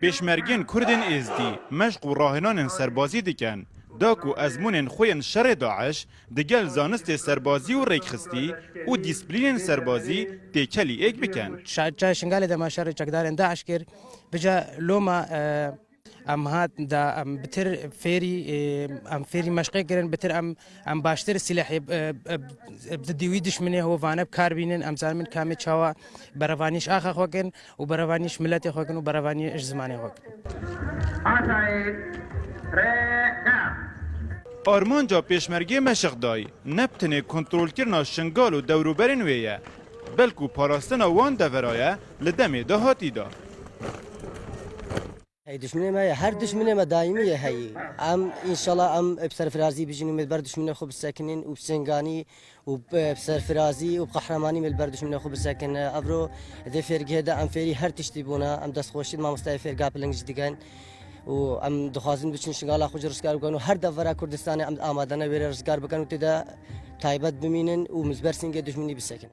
پیشمرگین کردن ازدی مشق و راهنان سربازی دکن داکو ازمون خوین شر داعش دگل زانست سربازی و ریکخستی و دیسپلین سربازی تکلی ایک بکن. جای شنگال دم شر چقدر داعش کر بجا لوما ام هات دا ام بتر فيري مشقي كرن بتر ام باشتر سلاح بدي دشمنه هو فانا بكاربينن ام زالمن كامي تشاوا برافانيش اخا خوكن وبرافانيش ملتي خوكن وبرافانيش زماني خوكن آرمانجا پیشمرگی مشق دای نبتنه کنترل کرنا شنگال و دوروبرین ویه بلکو پاراستنا وان دورایه لدمه ده هاتی دا هی دشمنی ما هر دشمنی ما دائمیه هی ان شاء الله بسرفرازی بجنو مدبر دشمنی خوب ساکنین و بسنگانی و بسرفرازی و بقهرمانی مدبر دشمنی خوب ساکن ابرو ده فرقه ده فيري هر تشتی بونا دست خوشید ما مستعد فرقه پلنگش دیگن و دخوازن بچین شغال خوش رزگار بکنن و هر دفعه کردستان آمادانه بر رزگار بکنن و تدا تایبت بمینن و مزبر سنگ دشمنی بسکن.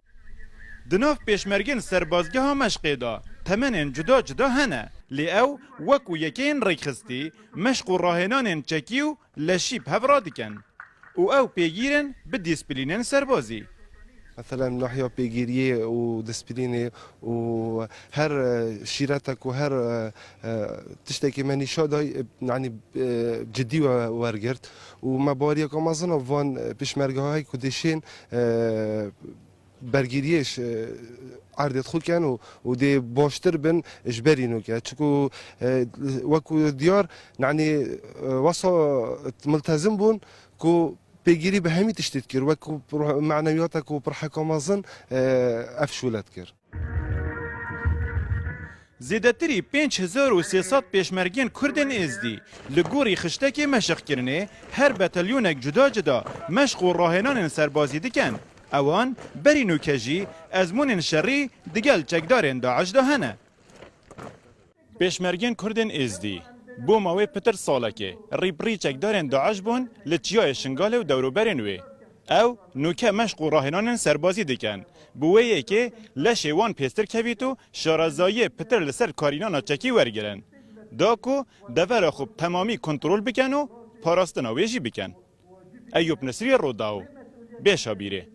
دناف پیشمرگین سربازگاه ها مشقی دا تمنین جدا جدا هنه لی او وکو یکین ریخستی مشق و راهنان چکیو لشیب هفرا دیکن او پیگیرن به دیسپلینن سربازی مثلا ناحية بيجيرية ودسبليني وهر شيرتك وهر تشتكي مني شاداي يعني جدي ورجرت وما باريا كما ظن فان بيشمرجها هاي كدشين برگیریش عرض خود کن و دی باشتر بن اجباری نوکه چکو وکو دیار یعنی واسه ملتزم بون کو پیگیری به همی تشتید کر وکو معنویاتک و پر حکامازن افشولت کر زیادتری 5300 پیشمرگین کردن ازدی لگوری خشتکی مشق کرنه هر بتالیونک جدا جدا مشق و راهنان سربازی دکن اوان بری نوکجی ازمون شری دگل چکدارن داعش ده هنه پیشمرگین کردن ازدی بو ماوی پتر سالکه ریبری چکدارن داعش بون لچیای شنگاله و دوروبرن وی او نوکه مشق و راهنان سربازی دکن بویه که لشوان پیستر کویتو شارزایی پتر لسر کارینانا چکی ورگرن داکو دور خوب تمامی کنترل بکن و پاراستنا ویجی بکن ایوب نصری روداو بیشابیره